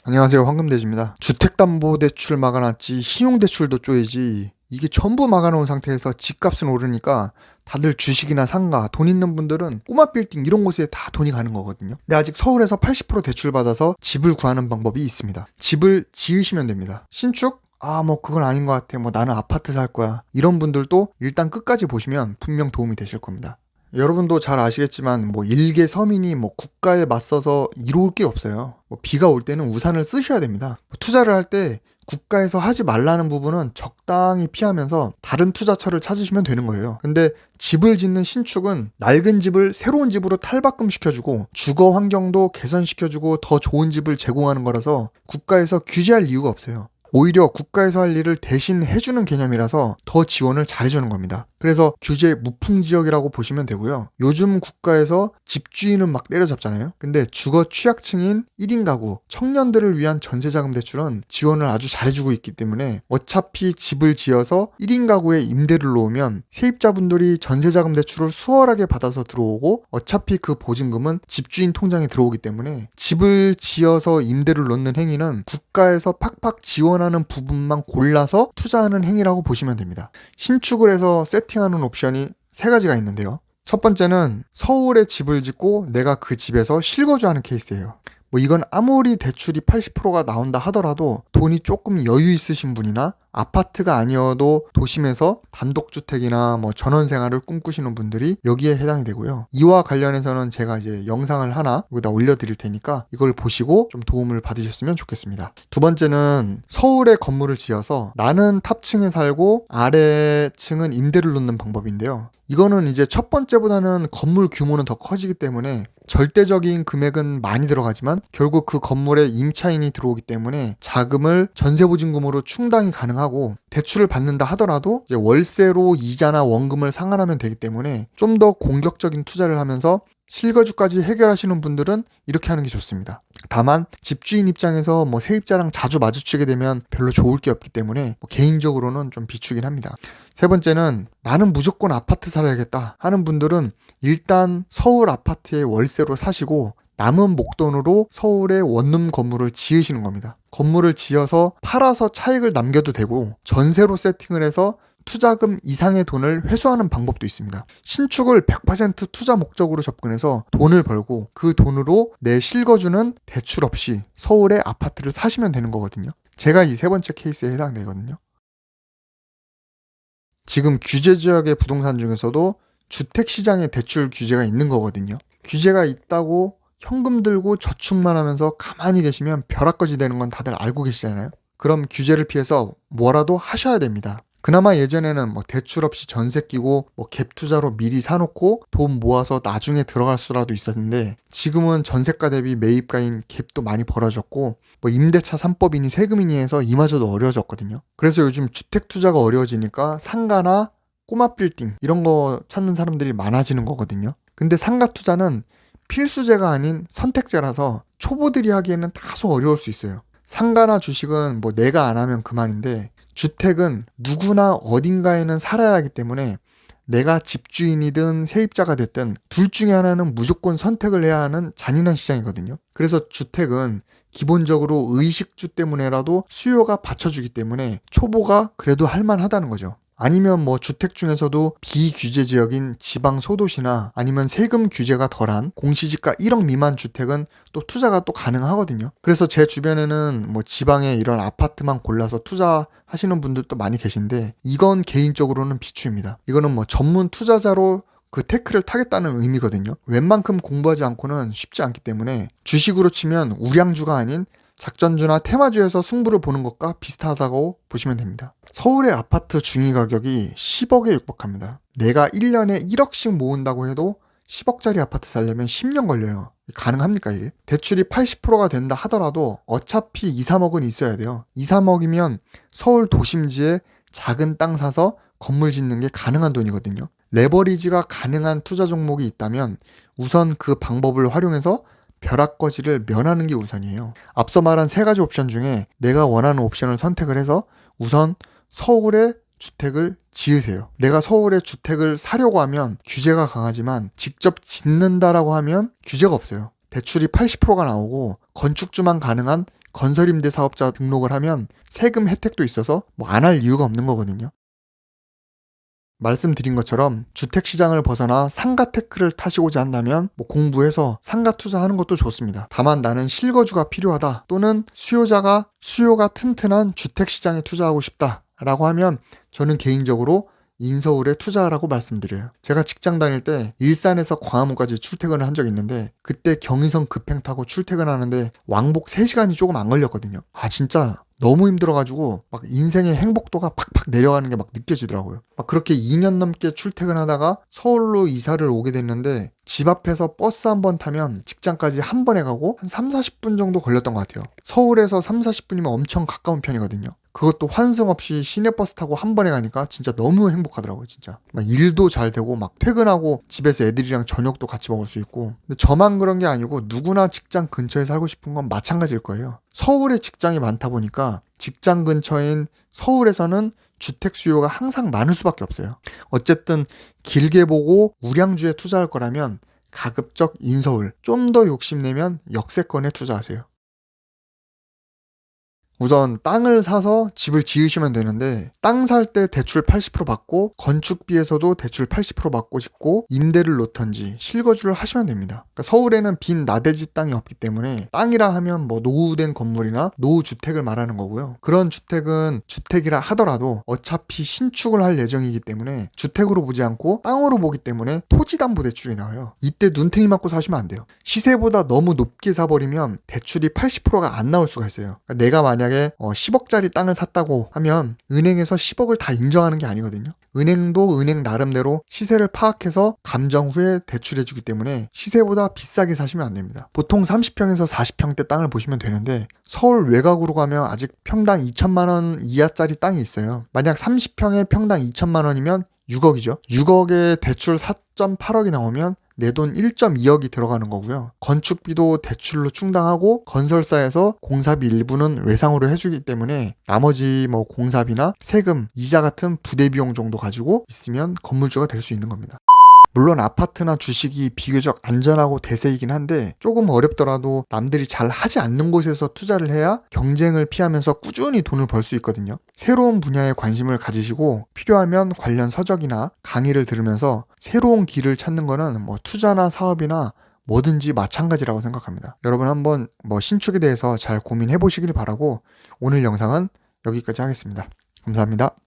안녕하세요, 황금돼지입니다. 주택담보대출 막아놨지 신용대출도 쪼이지 이게 전부 막아놓은 상태에서 집값은 오르니까 다들 주식이나 상가, 돈 있는 분들은 꼬마 빌딩 이런 곳에 다 돈이 가는 거거든요. 근데 아직 서울에서 80% 대출 받아서 집을 구하는 방법이 있습니다. 집을 지으시면 됩니다. 신축? 그건 아닌 것 같아. 나는 아파트 살 거야. 이런 분들도 일단 끝까지 보시면 분명 도움이 되실 겁니다. 여러분도 잘 아시겠지만 일개 서민이 국가에 맞서서 이로울 게 없어요. 비가 올 때는 우산을 쓰셔야 됩니다. 투자를 할 때 국가에서 하지 말라는 부분은 적당히 피하면서 다른 투자처를 찾으시면 되는 거예요. 근데 집을 짓는 신축은 낡은 집을 새로운 집으로 탈바꿈 시켜주고 주거 환경도 개선시켜주고 더 좋은 집을 제공하는 거라서 국가에서 규제할 이유가 없어요. 오히려 국가에서 할 일을 대신 해주는 개념이라서 더 지원을 잘해주는 겁니다. 그래서 규제 무풍지역이라고 보시면 되고요. 요즘 국가에서 집주인은 막 때려잡잖아요. 근데 주거 취약층인 1인 가구, 청년들을 위한 전세자금 대출은 지원을 아주 잘해주고 있기 때문에 어차피 집을 지어서 1인 가구에 임대를 놓으면 세입자분들이 전세자금 대출을 수월하게 받아서 들어오고 어차피 그 보증금은 집주인 통장에 들어오기 때문에 집을 지어서 임대를 놓는 행위는 국가에서 팍팍 지원하는 부분만 골라서 투자하는 행위라고 보시면 됩니다. 신축을 해서 세팅하는 옵션이 세 가지가 있는데요. 첫 번째는 서울에 집을 짓고 내가 그 집에서 실거주하는 케이스예요. 이건 아무리 대출이 80%가 나온다 하더라도 돈이 조금 여유 있으신 분이나 아파트가 아니어도 도심에서 단독주택이나 전원생활을 꿈꾸시는 분들이 여기에 해당이 되고요. 이와 관련해서는 제가 이제 영상을 하나 여기다 올려드릴 테니까 이걸 보시고 좀 도움을 받으셨으면 좋겠습니다. 두 번째는 서울에 건물을 지어서 나는 탑층에 살고 아래층은 임대를 놓는 방법인데요. 이거는 이제 첫 번째보다는 건물 규모는 더 커지기 때문에 절대적인 금액은 많이 들어가지만 결국 그 건물에 임차인이 들어오기 때문에 자금을 전세보증금으로 충당이 가능하고 대출을 받는다 하더라도 이제 월세로 이자나 원금을 상환하면 되기 때문에 좀 더 공격적인 투자를 하면서 실거주까지 해결하시는 분들은 이렇게 하는 게 좋습니다. 다만 집주인 입장에서 세입자랑 자주 마주치게 되면 별로 좋을 게 없기 때문에 개인적으로는 좀 비추긴 합니다. 세 번째는 나는 무조건 아파트 살아야겠다 하는 분들은 일단 서울 아파트에 월세로 사시고 남은 목돈으로 서울에 원룸 건물을 지으시는 겁니다. 건물을 지어서 팔아서 차익을 남겨도 되고 전세로 세팅을 해서 투자금 이상의 돈을 회수하는 방법도 있습니다. 신축을 100% 투자 목적으로 접근해서 돈을 벌고 그 돈으로 내 실거주는 대출 없이 서울에 아파트를 사시면 되는 거거든요. 제가 이 세 번째 케이스에 해당되거든요. 지금 규제 지역의 부동산 중에서도 주택시장에 대출 규제가 있는 거거든요. 규제가 있다고 현금 들고 저축만 하면서 가만히 계시면 벼락거지 되는 건 다들 알고 계시잖아요. 그럼 규제를 피해서 뭐라도 하셔야 됩니다. 그나마 예전에는 대출 없이 전세 끼고 갭 투자로 미리 사놓고 돈 모아서 나중에 들어갈 수라도 있었는데 지금은 전세가 대비 매입가인 갭도 많이 벌어졌고 임대차 3법이니 세금이니 해서 이마저도 어려워졌거든요. 그래서 요즘 주택 투자가 어려워지니까 상가나 꼬마 빌딩 이런 거 찾는 사람들이 많아지는 거거든요. 근데 상가 투자는 필수제가 아닌 선택제라서 초보들이 하기에는 다소 어려울 수 있어요. 상가나 주식은 내가 안 하면 그만인데 주택은 누구나 어딘가에는 살아야 하기 때문에 내가 집주인이든 세입자가 됐든 둘 중에 하나는 무조건 선택을 해야 하는 잔인한 시장이거든요. 그래서 주택은 기본적으로 의식주 때문에라도 수요가 받쳐주기 때문에 초보가 그래도 할만하다는 거죠. 아니면 주택 중에서도 비규제 지역인 지방 소도시나 아니면 세금 규제가 덜한 공시지가 1억 미만 주택은 또 투자가 또 가능하거든요. 그래서 제 주변에는 지방에 이런 아파트만 골라서 투자하시는 분들도 많이 계신데 이건 개인적으로는 비추입니다. 이거는 전문 투자자로 그 태클을 타겠다는 의미거든요. 웬만큼 공부하지 않고는 쉽지 않기 때문에 주식으로 치면 우량주가 아닌 작전주나 테마주에서 승부를 보는 것과 비슷하다고 보시면 됩니다. 서울의 아파트 중위 가격이 10억에 육박합니다. 내가 1년에 1억씩 모은다고 해도 10억짜리 아파트 살려면 10년 걸려요. 가능합니까 이게? 대출이 80%가 된다 하더라도 어차피 2, 3억은 있어야 돼요. 2, 3억이면 서울 도심지에 작은 땅 사서 건물 짓는 게 가능한 돈이거든요. 레버리지가 가능한 투자 종목이 있다면 우선 그 방법을 활용해서 벼락거지를 면하는 게 우선이에요. 앞서 말한 세 가지 옵션 중에 내가 원하는 옵션을 선택을 해서 우선 서울에 주택을 지으세요. 내가 서울에 주택을 사려고 하면 규제가 강하지만 직접 짓는다라고 하면 규제가 없어요. 대출이 80%가 나오고 건축주만 가능한 건설임대 사업자 등록을 하면 세금 혜택도 있어서 뭐 안 할 이유가 없는 거거든요. 말씀드린 것처럼 주택시장을 벗어나 상가테크를 타시고자 한다면 뭐 공부해서 상가 투자하는 것도 좋습니다. 다만 나는 실거주가 필요하다 또는 수요가 튼튼한 주택시장에 투자하고 싶다 라고 하면 저는 개인적으로 인서울에 투자하라고 말씀드려요. 제가 직장 다닐 때 일산에서 광화문까지 출퇴근을 한 적이 있는데 그때 경의선 급행 타고 출퇴근하는데 왕복 3시간이 조금 안 걸렸거든요. 진짜 너무 힘들어가지고 막 인생의 행복도가 팍팍 내려가는 게 막 느껴지더라고요. 막 그렇게 2년 넘게 출퇴근하다가 서울로 이사를 오게 됐는데 집 앞에서 버스 한 번 타면 직장까지 한 번에 가고 한 3, 40분 정도 걸렸던 것 같아요. 서울에서 3, 40분이면 엄청 가까운 편이거든요. 그것도 환승 없이 시내버스 타고 한 번에 가니까 진짜 너무 행복하더라고요, 진짜. 막 일도 잘 되고 막 퇴근하고 집에서 애들이랑 저녁도 같이 먹을 수 있고. 근데 저만 그런 게 아니고 누구나 직장 근처에 살고 싶은 건 마찬가지일 거예요. 서울에 직장이 많다 보니까 직장 근처인 서울에서는 주택 수요가 항상 많을 수밖에 없어요. 어쨌든 길게 보고 우량주에 투자할 거라면 가급적 인서울, 좀 더 욕심내면 역세권에 투자하세요. 우선 땅을 사서 집을 지으시면 되는데 땅 살 때 대출 80% 받고 건축비에서도 대출 80% 받고 싶고 임대를 놓던지 실거주를 하시면 됩니다. 그러니까 서울에는 빈 나대지 땅이 없기 때문에 땅이라 하면 뭐 노후된 건물이나 노후주택을 말하는 거고요. 그런 주택은 주택이라 하더라도 어차피 신축을 할 예정이기 때문에 주택으로 보지 않고 땅으로 보기 때문에 토지담보대출이 나와요. 이때 눈탱이 맞고 사시면 안 돼요. 시세보다 너무 높게 사버리면 대출이 80%가 안 나올 수가 있어요. 그러니까 내가 만약에 10억짜리 땅을 샀다고 하면 은행에서 10억을 다 인정하는 게 아니거든요. 은행도 은행 나름대로 시세를 파악해서 감정 후에 대출해주기 때문에 시세보다 비싸게 사시면 안 됩니다. 보통 30평에서 40평대 땅을 보시면 되는데 서울 외곽으로 가면 아직 평당 2천만 원 이하짜리 땅이 있어요. 만약 30평에 평당 2천만 원이면 6억이죠. 6억에 대출 4.8억이 나오면 내 돈 1.2억이 들어가는 거고요. 건축비도 대출로 충당하고 건설사에서 공사비 일부는 외상으로 해주기 때문에 나머지 뭐 공사비나 세금, 이자 같은 부대비용 정도 가지고 있으면 건물주가 될 수 있는 겁니다. 물론 아파트나 주식이 비교적 안전하고 대세이긴 한데 조금 어렵더라도 남들이 잘 하지 않는 곳에서 투자를 해야 경쟁을 피하면서 꾸준히 돈을 벌 수 있거든요. 새로운 분야에 관심을 가지시고 필요하면 관련 서적이나 강의를 들으면서 새로운 길을 찾는 거는 뭐 투자나 사업이나 뭐든지 마찬가지라고 생각합니다. 여러분 한번 신축에 대해서 잘 고민해 보시길 바라고 오늘 영상은 여기까지 하겠습니다. 감사합니다.